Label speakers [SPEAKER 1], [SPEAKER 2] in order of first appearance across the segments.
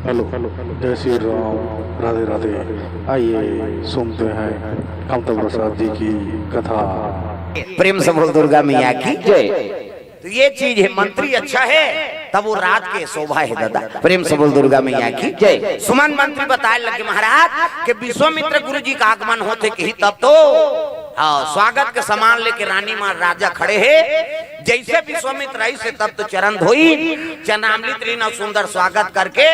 [SPEAKER 1] Hello, जय श्री राम, राधे राधे। आइए सुनते हैं ममता प्रसाद जी की कथा।
[SPEAKER 2] प्रेम से बोल दुर्गा मैया की जय। तो ये चीज है, मंत्री अच्छा है तब वो रात के शोभा है दादा। प्रेम से बोल दुर्गा मैया की जय। सुमन मंत्री बताए लगे महाराज कि विश्वामित्र गुरु जी का आगमन होते कि तब तो स्वागत के सामान लेके रानी मां राजा खड़े हैं। जैसे विश्वामित्र आई से तब तो चरण धोई चरणामृत रीना सुंदर स्वागत करके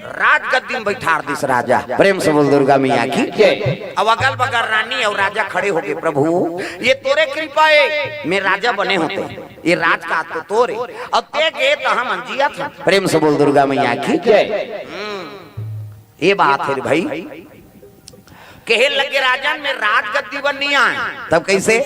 [SPEAKER 2] राज गद्दी में बैठार दिस राजा। प्रेम से बोल दुर्गा मैया की जय। अब अगल बगल रानी और राजा खड़े हो गए, प्रभु ये तोरे कृपा है मैं राजा बने होते, ये राज का तो तोरे अब ते गए तो हम अंजिया था। प्रेम से बोल दुर्गा मैया की जय। ये बात है भाई, कहे लगे राजन में राज गद्दी बन नहीं आए तब कैसे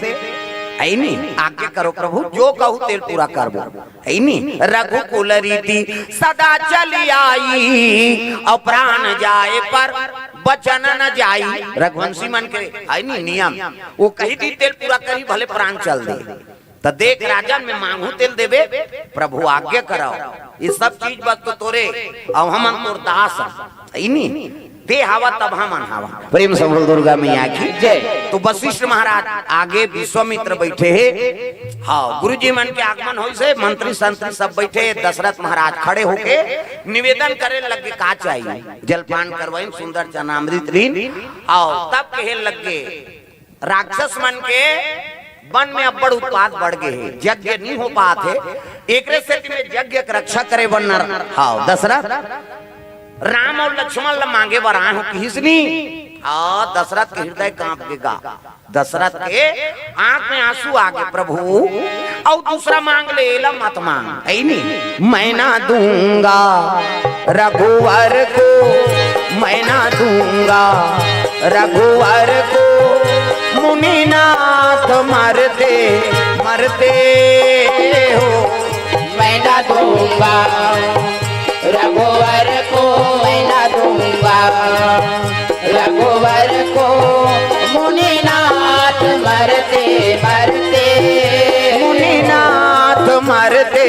[SPEAKER 2] आई नहीं आगे करो प्रभु जो कहूँ तेल पूरा कर दो। नहीं रघुकुल रीति सदा चली आई और प्राण जाए पर बचन न जाई। रघुवंशी मन के आई नहीं नियम वो कही थी तेल पूरा करी भले प्राण चल दे। तो देख राजन में मांगू तेल देवे प्रभु आज्ञा कराओ। ये सब चीज बस तो तोरे अब हम तोर दास नहीं दे हवा तब हम हवा। प्रेम से बोल दुर्गा मैया की जय। तो वशिष्ठ महाराज आगे विश्वामित्र बैठे हैं। हाँ गुरु जी मन के आगमन हो से मंत्री संतरी सब बैठे। दशरथ महाराज खड़े होके निवेदन करे लगे का चाहिए जलपान करवाई सुंदर चरणामृत लीन। आओ तब कहे लगे राक्षस मन के वन में अब्बड़ उत्पाद बढ़ गए हैं, यज्ञ नहीं हो पाते एक में यज्ञ की रक्षा करे बनना। हाँ दशरथ राम और लक्ष्मण ल मांगे बर आए हो किसनी। दशरथ के हृदय कांप गया। दशरथ के आंख में आंसू आ गए प्रभु और दूसरा मांग ले ला मत मांग। नहीं मैं ना दूंगा रघुवर को, मैं ना दूंगा रघुवर को। मुनिनाथ मरते मरते हो मैं ना दूंगा रघुवर को, मैं ना दूंगा रघुवर को। मुनिनाथ मरते मरते, मुनिनाथ मरते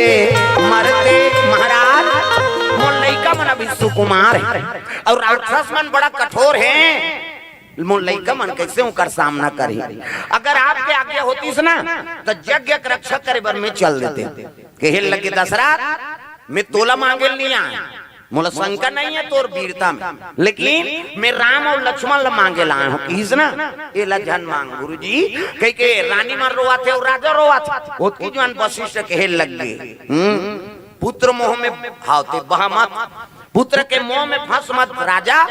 [SPEAKER 2] मरते। महाराज मोन लइका मन अभी सुकुमार है और राक्षस मन बड़ा कठोर है। मोन लइका मन कैसे उनका सामना करी। अगर आपके आज्ञा होती ना तो यज्ञ की रक्षा करे बर में चल देते। कहे लगे दशरथ मैं तोला मांगे नहीं आया, मोला शंका नहीं है तोर वीरता में, लेकिन मैं राम और लक्ष्मण ला मांगे लाया हूँ किस ना ये लजन मांग। गुरु जी कह के रानी मार रोआ थे और राजा रोआ था। वो जवान वशिष्ठ कहे लग गए पुत्र मोह में भावते बहा मत, पुत्र के मोह में फंस मत राजा।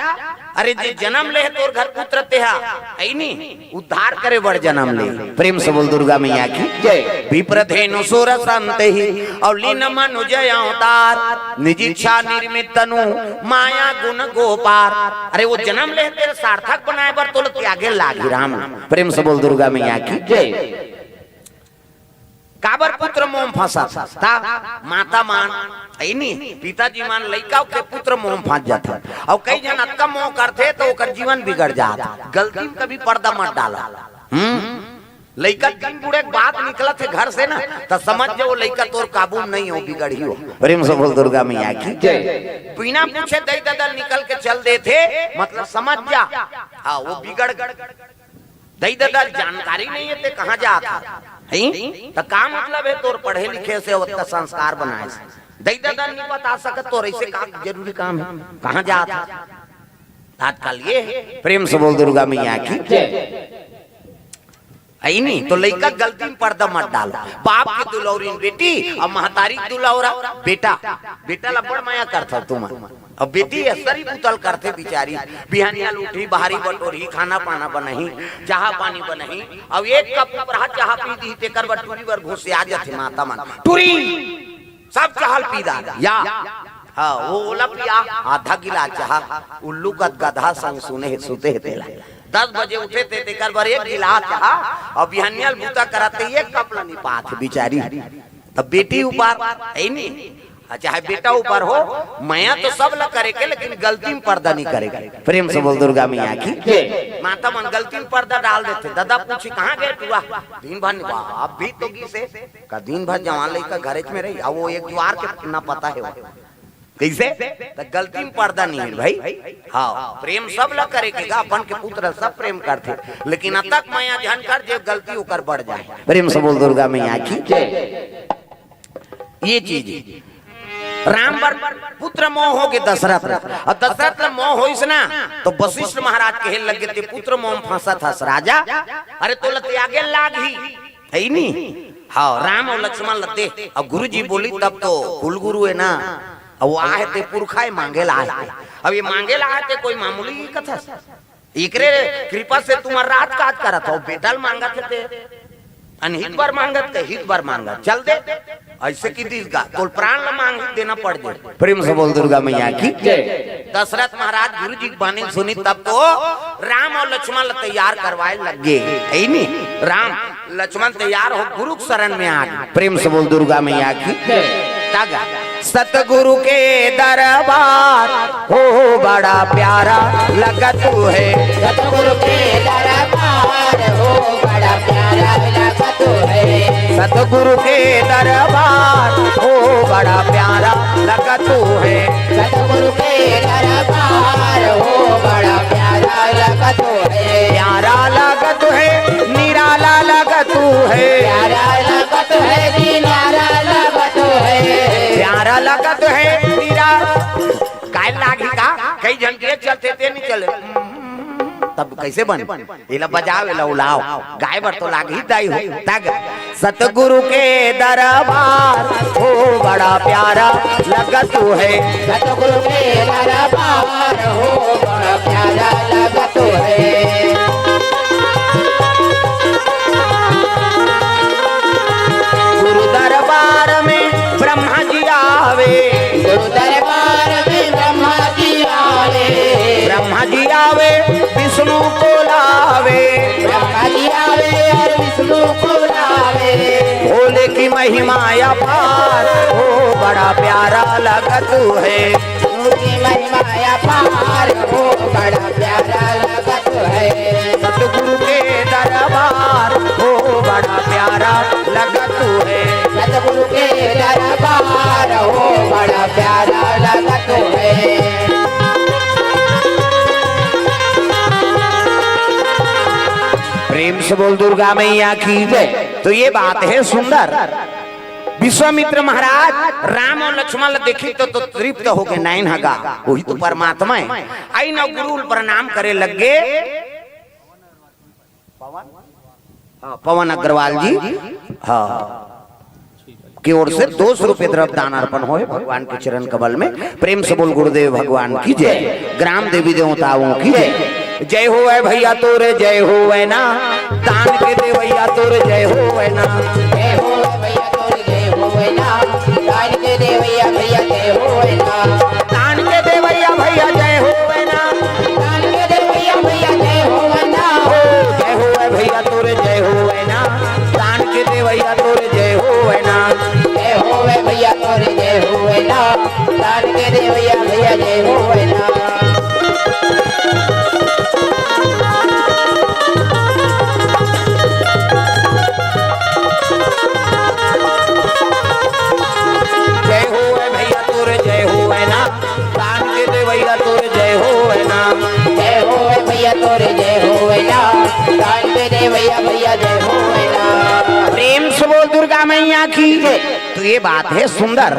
[SPEAKER 2] अरे जे जन्म ले तोर घर पुत्र तेहा नहीं उद्धार करे बड़ जन्म ले। प्रेम से बोल दुर्गा मैया की जय। विप्रधेनु सुर संत ही और लीन मनु जय अवतार निज इच्छा निर्मित तनु माया गुण गोपार। अरे वो जन्म ले तेरे सार्थक बनाए बर तो त्यागे लागी राम। प्रेम से बोल दुर्गा मैया की जय। काबर पुत्र मोह फंसा था माता मान नहीं पिताजी मान लइका के पुत्र मोह फंस जाता और कई जन अतका मोह करते तो ओकर जीवन बिगड़ जाता। गलती में कभी पर्दा मत डाला। लइका दिन बुढ़े बात निकला थे घर से ना तो समझ जाओ लइका तोर काबू नहीं हो बिगड़ी हो। प्रेम से बोल दुर्गा मैया की जय। बिना पूछे दई ददल निकल के चल देते मतलब समझ जा हाँ वो बिगड़ दई ददल जानकारी नहीं है ते कहाँ जाता तो का मतलब है तोर पढ़े लिखे से उसका संस्कार बनाए से दई दादा नहीं बता सकत तो ऐसे काम जरूरी काम है कहाँ जाता आजकल ये प्रेम से बोल दुर्गा मैया की आई नहीं तो लइका गलती में पर्दा मत डालो। बाप की दुलौरी बेटी और महतारी दुलौरा बेटा बेटा लपड़ माया करता तुम अब बेटी असरी पुतल करते बिचारी बिहानिया लूटी बाहरी बटोरी खाना पाना बनही चाह पानी बनही अब एक कप पर चाह पी दी तेकर बटोरी बर घुस आ जाते माता मन टूरी सब चाहल पी दा या हाँ वो ओला पिया आधा गिला चाह उल्लू का गधा संग सुने सुते तेला 10 बजे उठे थे तेकर बर एक गिलास चाह और बिहानिया बूता कराते एक कप ला निपात बिचारी। तब बेटी ऊपर है नहीं चाहे बेटा ऊपर हो माया तो सब ला करेगे लेकिन गलती में पर्दा नहीं करेगा। प्रेम से बोल दुर्गा मैया की माता मन गलती में पर्दा डाल देते। दादा पूछी कहाँ गए तू दिन भर अब भी तो से का दिन भर जवान लड़का घर में रही अब वो एक द्वार के ना पता है कैसे तो गलती में पर्दा नहीं है भाई। हाँ प्रेम सब लोग करेगा, अपन के पुत्र सब प्रेम करते, लेकिन अतक माया ध्यान कर जो गलती होकर बढ़ जाए। प्रेम से बोल दुर्गा मैया की जय। ये चीज राम बर पुत्र मोह हो गए दशरथ, और दशरथ मोह हो ना तो वशिष्ठ महाराज कहे लगे थे पुत्र मोह फंसा था राजा, अरे तो लते आगे लाग ही है नहीं। हाँ राम और लक्ष्मण लते, अब गुरु जी बोली तब तो कुल गुरु है ना, अब वो आए थे पुरखा मांगे ला, अब ये मांगे ला थे कोई मामूली कथा, एकरे कृपा से तुम्हारा रात काज करा था, बेटा मांगा थे अनहित बार मांगत के हित बार मांगत चल दे, ऐसे की दिस का तो प्राण मांग देना पड़ जाए। प्रेम से बोल दुर्गा मैया की जय। दशरथ महाराज गुरु जी की बानी सुनी तब तो राम और लक्ष्मण तैयार करवाए लगे, है नहीं, राम लक्ष्मण तैयार हो गुरु शरण में आ गए। प्रेम से बोल दुर्गा मैया की जय। सतगुरु के दरबार हो बड़ा प्यारा लगा तू है,
[SPEAKER 3] सतगुरु के दरबार हो बड़ा प्यारा लगा तू है,
[SPEAKER 2] सतगुरु के दरबार हो बड़ा प्यारा लगा तू है,
[SPEAKER 3] सतगुरु के दरबार हो बड़ा प्यारा लगा तू है,
[SPEAKER 2] प्यारा लगा तू है, निराला लगा तू है,
[SPEAKER 3] प्यारा लगा तू है, निराला लगा तू है,
[SPEAKER 2] प्यारा लगा तू है, निराला काय लागी का कई जन के चलते थे नहीं चले तब कैसे बन इला बजाओ इला उलाओ गाय बर तो लाग ही दाई हो तग। सतगुरु के दरबार हो बड़ा प्यारा लगा तू है,
[SPEAKER 3] सतगुरु के दरबार हो बड़ा प्यारा लगा तू है,
[SPEAKER 2] गुरु दरबार में ब्रह्मा जी आवे,
[SPEAKER 3] गुरु दरबार में ब्रह्मा जी आवे,
[SPEAKER 2] ब्रह्मा जी आवे विष्णु को लावे,
[SPEAKER 3] ब्रह्मा जी आवे और विष्णु को लावे,
[SPEAKER 2] भोले की महिमा अपार हो बड़ा प्यारा लगा तू है,
[SPEAKER 3] उनकी महिमा अपार हो बड़ा प्यारा लगा तू है,
[SPEAKER 2] सतगुरु के दरबार हो बड़ा प्यारा लगा तू है,
[SPEAKER 3] सतगुरु के दरबार हो बड़ा प्यारा लगा तू है।
[SPEAKER 2] प्रेम से बोल दुर्गा मैया की जय। तो ये बात है सुंदर। विश्वामित्र महाराज राम और लक्ष्मण देखी तो तृप्त हो गए, नयन हगा वही तो परमात्मा है। आई न गुरु प्रणाम करे लगे, पवन अग्रवाल जी हाँ की ओर से 200 रुपए द्रव्य दान अर्पण हो भगवान के चरण कमल में। प्रेम से बोल गुरुदेव भगवान की जय, ग्राम देवी देवताओं की जय। जय हो है भैया तोरे जय हो है ना, दान के दे भैया तोरे जय हो है ना,
[SPEAKER 3] जय हो भैया तोरे जय हो ना, दान के दे भैया भैया जय हो ना,
[SPEAKER 2] दान के दे भैया भैया जय हो है ना,
[SPEAKER 3] दान के दे भैया भैया जय हो ना,
[SPEAKER 2] जय हो है भैया तोरे जय हो है ना, दान के दे भैया तोरे जय हो है ना,
[SPEAKER 3] जय हो भैया तोरे जय हो ना, दान के दे भैया भैया जय हो ना।
[SPEAKER 2] जय हो है भैया तोरे जय हो है ना, दान के दे भैया तोरे जय हो है ना,
[SPEAKER 3] जय हो भैया तोरे जय हो ना, दान के दे भैया भैया जय हो ना।
[SPEAKER 2] प्रेम से बोल दुर्गा मैया की। तो ये बात है सुंदर।